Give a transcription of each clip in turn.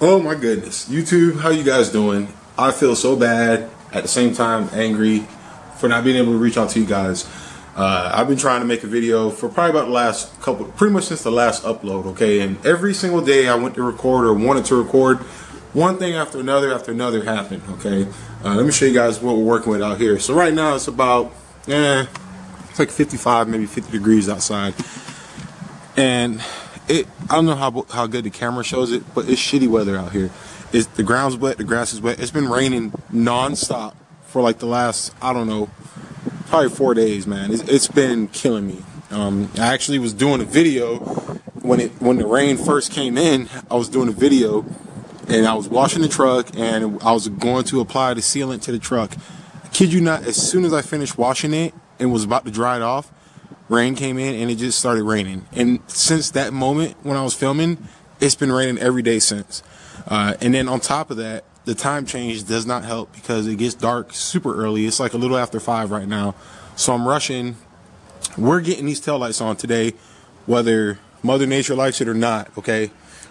Oh my goodness, YouTube, how you guys doing? I feel so bad, at the same time angry for not being able to reach out to you guys. I've been trying to make a video for probably about the last couple, pretty much since the last upload, okay? And every single day I went to record or wanted to record, one thing after another happened, okay? Let me show you guys what we're working with out here. So right now it's about, it's like 55, maybe 50 degrees outside. And I don't know how good the camera shows it, but it's shitty weather out here. The ground's wet, the grass is wet. It's been raining non-stop for like the last, I don't know, probably 4 days, man. It's been killing me. I actually was doing a video when the rain first came in. I was doing a video and I was washing the truck and I was going to apply the sealant to the truck. I kid you not, as soon as I finished washing it and was about to dry it off, rain came in and it just started raining. And since that moment when I was filming, it's been raining every day since. And then on top of that, the time change does not help because it gets dark super early. It's like a little after 5 right now. So I'm rushing. We're getting these taillights on today, whether Mother Nature likes it or not, okay?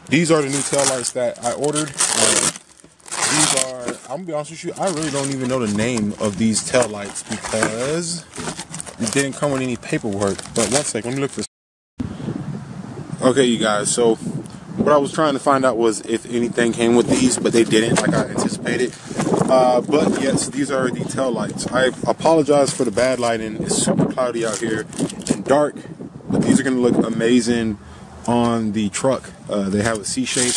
These are the new taillights that I ordered. These are, I'm gonna be honest with you, I really don't even know the name of these taillights because it didn't come with any paperwork. But one second, let me look for. Okay, you guys, so what I was trying to find out was if anything came with these, but they didn't, like I anticipated. But yes, these are the tail lights. I apologize for the bad lighting. It's super cloudy out here and dark, but these are going to look amazing on the truck. They have a C-shape.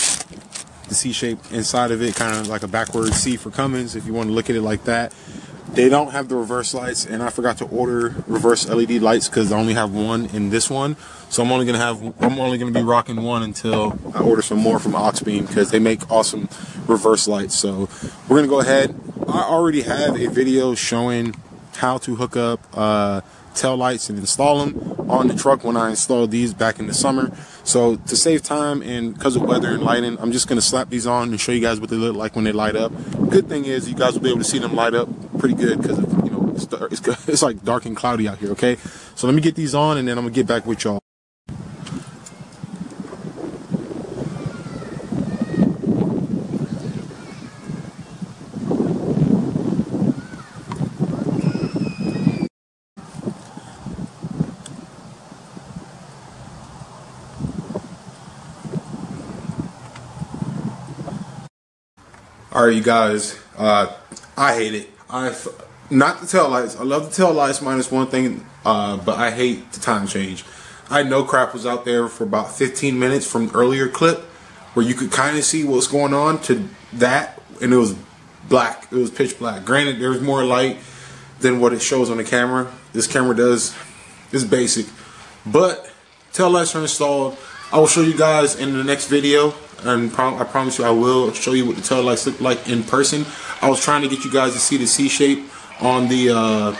The C-shape inside of it, kind of like a backward C for Cummins, if you want to look at it like that. They don't have the reverse lights, and I forgot to order reverse LED lights because I only have one in this one. So I'm only gonna be rocking one until I order some more from Oxbeam because they make awesome reverse lights. So we're gonna go ahead. I already have a video showing how to hook up tail lights and install them on the truck when I installed these back in the summer. So to save time and because of weather and lighting, I'm just gonna slap these on and show you guys what they look like when they light up. Good thing is you guys will be able to see them light up pretty good because you know it's like dark and cloudy out here. Okay, so let me get these on and then I'm gonna get back with y'all. All right, you guys, I hate it. Not the tail lights. I love the tail lights minus one thing, but I hate the time change. I know crap was out there for about 15 minutes from the earlier clip where you could kind of see what's going on to that, and it was black. It was pitch black. Granted, there's more light than what it shows on the camera. This camera does. It's basic. But tail lights are installed. I will show you guys in the next video, and I promise you I will show you what the tail lights look like in person. I was trying to get you guys to see the C shape on the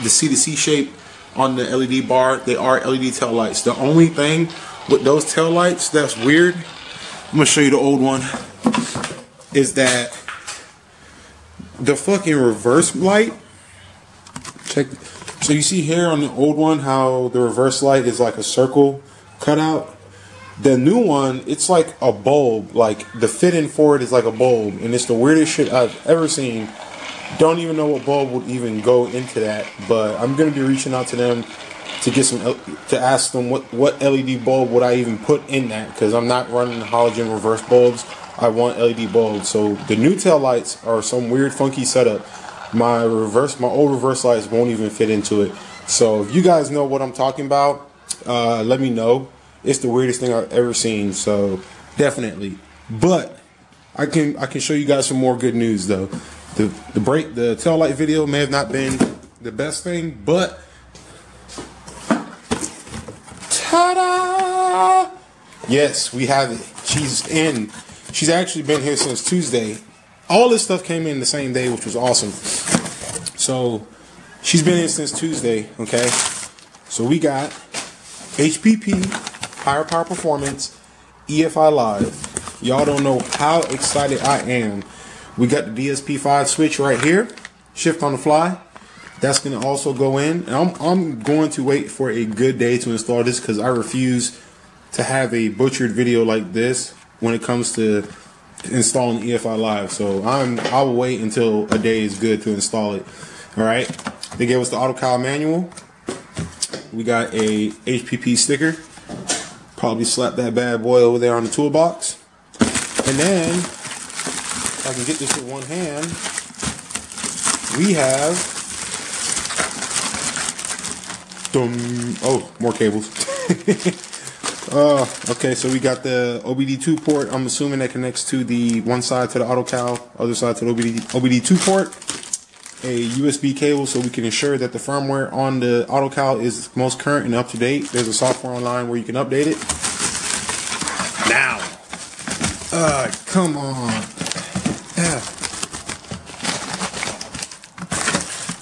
C shape on the LED bar. They are LED tail lights. The only thing with those tail lights that's weird, I'm gonna show you the old one, is that the fucking reverse light. Check. So you see here on the old one how the reverse light is like a circle cutout. The new one, it's like a bulb. Like the fit-in for it is like a bulb, and it's the weirdest shit I've ever seen. Don't even know what bulb would even go into that, but I'm gonna be reaching out to them to get to ask them what LED bulb would I even put in that, because I'm not running halogen reverse bulbs. I want LED bulbs. So the new tail lights are some weird funky setup. My old reverse lights won't even fit into it. So if you guys know what I'm talking about, let me know. It's the weirdest thing I've ever seen, so definitely. But I can show you guys some more good news though. The tail light video may have not been the best thing, but ta-da! Yes, we have it. She's in. She's actually been here since Tuesday. All this stuff came in the same day, which was awesome. So she's been in since Tuesday. Okay, so we got HPP. Higher Power Performance, EFI Live. Y'all don't know how excited I am. We got the DSP5 switch right here. Shift on the fly. That's going to also go in. And I'm going to wait for a good day to install this because I refuse to have a butchered video like this when it comes to installing EFI Live. So I'll wait until a day is good to install it. All right. They gave us the AutoCal manual. We got a HPP sticker. Probably slap that bad boy over there on the toolbox. And then, if I can get this with one hand, we have, oh, more cables. Okay, so we got the OBD2 port. I'm assuming that connects to the one side to the AutoCal, other side to the OBD2 port. A USB cable so we can ensure that the firmware on the AutoCal is most current and up to date. There's a software online where you can update it. Now, come on.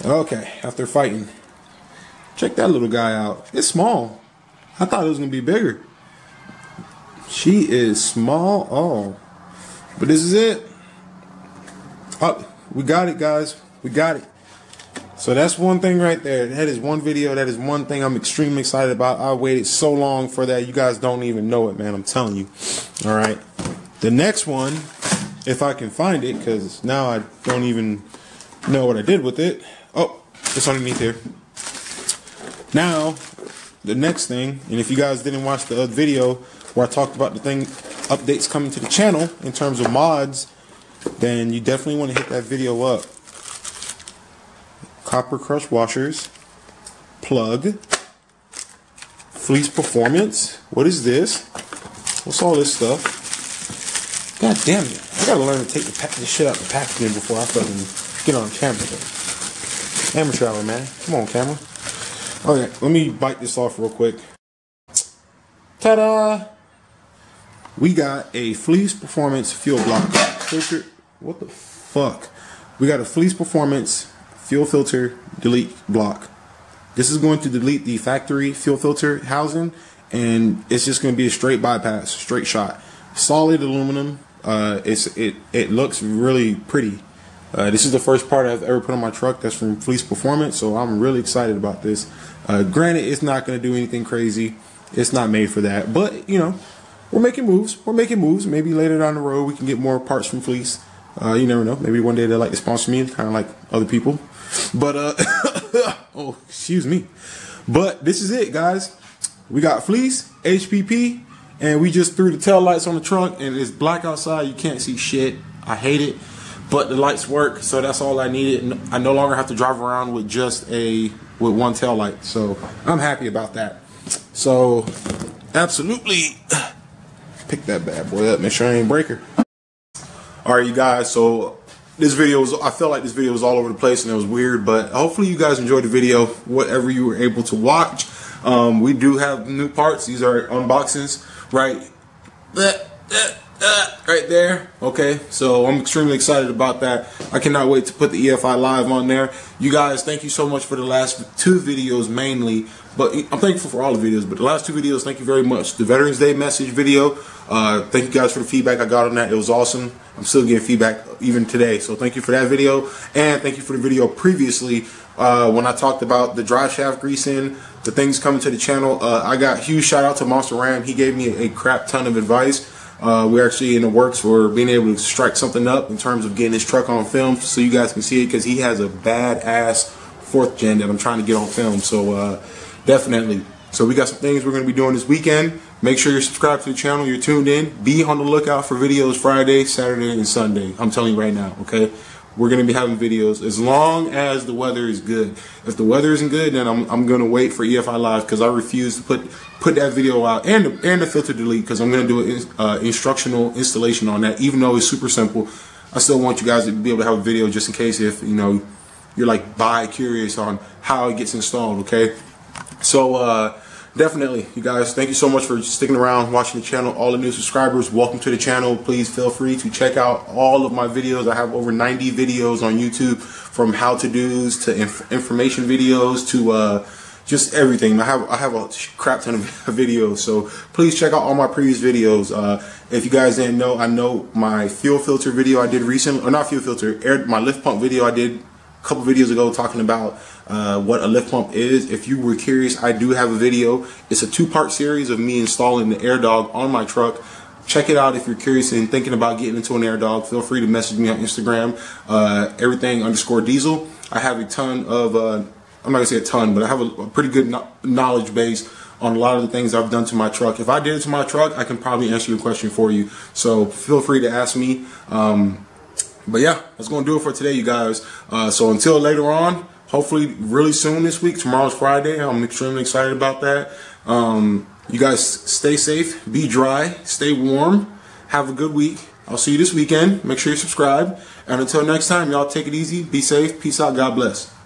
Okay, after fighting, check that little guy out. It's small. I thought it was gonna be bigger. She is small. Oh, but this is it. Oh, we got it, guys. We got it. So that's one thing right there. That is one video. That is one thing I'm extremely excited about. I waited so long for that. You guys don't even know it, man. I'm telling you. All right. The next one, if I can find it, because now I don't even know what I did with it. Oh, it's underneath here. Now, the next thing, and if you guys didn't watch the other video where I talked about the thing, updates coming to the channel in terms of mods, then you definitely want to hit that video up. Copper crush washers, plug, fleece performance. What is this? What's all this stuff? God damn it! I gotta learn to take this shit out the packaging before I fucking get on camera. Amateur hour, man. Come on, camera. Okay, let me bite this off real quick. Ta-da! We got a fleece performance fuel block filter. What the fuck? We got a fleece performance fuel filter delete block. This is going to delete the factory fuel filter housing, and it's just going to be a straight bypass, straight shot. Solid aluminum. It looks really pretty. This is the first part I've ever put on my truck that's from Fleece Performance, so I'm really excited about this. Granted, it's not going to do anything crazy. It's not made for that, but you know, we're making moves. We're making moves. Maybe later down the road we can get more parts from Fleece. You never know. Maybe one day they'll like to sponsor me, kind of like other people. But oh, excuse me. But this is it, guys. We got Fleece, HPP, and we just threw the tail lights on the trunk, and it's black outside. You can't see shit. I hate it, but the lights work, so that's all I needed. I no longer have to drive around with just with one tail light, so I'm happy about that. So absolutely, pick that bad boy up. Make sure I ain't break her. All right, you guys. So this video was, I felt like this video was all over the place and it was weird, but hopefully you guys enjoyed the video, whatever you were able to watch. We do have new parts. These are unboxings, right? Right there. Okay, so I'm extremely excited about that. I cannot wait to put the EFI Live on there. You guys, thank you so much for the last two videos mainly, but I'm thankful for all the videos, but the last two videos, thank you very much. The Veterans Day message video, thank you guys for the feedback I got on that. It was awesome. I'm still getting feedback even today, so thank you for that video, and thank you for the video previously when I talked about the drive shaft greasing, the things coming to the channel. I got huge shout out to Monster Ram. He gave me a crap ton of advice. We're actually in the works for being able to strike something up in terms of getting his truck on film so you guys can see it, because he has a badass 4th gen that I'm trying to get on film. So definitely. So we got some things we're going to be doing this weekend. Make sure you're subscribed to the channel. You're tuned in. Be on the lookout for videos Friday, Saturday, and Sunday. I'm telling you right now, okay? We're going to be having videos as long as the weather is good. If the weather isn't good, then I'm going to wait for EFI Live, because I refuse to put that video out and the filter delete, because I'm going to do an instructional installation on that. Even though it's super simple, I still want you guys to be able to have a video just in case if, you know, you're like bi-curious on how it gets installed, okay? So definitely, you guys, thank you so much for sticking around, watching the channel. All the new subscribers, welcome to the channel. Please feel free to check out all of my videos. I have over 90 videos on YouTube, from how-to-dos to information videos to just everything. I have a crap ton of videos, so please check out all my previous videos. If you guys didn't know, I know my fuel filter video I did recently, or not fuel filter, my lift pump video I did a couple videos ago talking about what a lift pump is. If you were curious, I do have a video. It's a 2-part series of me installing the air dog on my truck. check it out if you're curious and thinking about getting into an air dog. Feel free to message me on Instagram, everything_diesel. I have a ton of, I'm not gonna say a ton, but I have a pretty good knowledge base on a lot of the things I've done to my truck. If I did it to my truck, I can probably answer your question for you. So feel free to ask me. But yeah, that's gonna do it for today, you guys. So until later on, hopefully really soon this week. Tomorrow's Friday. I'm extremely excited about that. You guys stay safe, be dry, stay warm, have a good week. I'll see you this weekend. Make sure you subscribe. And until next time, y'all take it easy, be safe, peace out, God bless.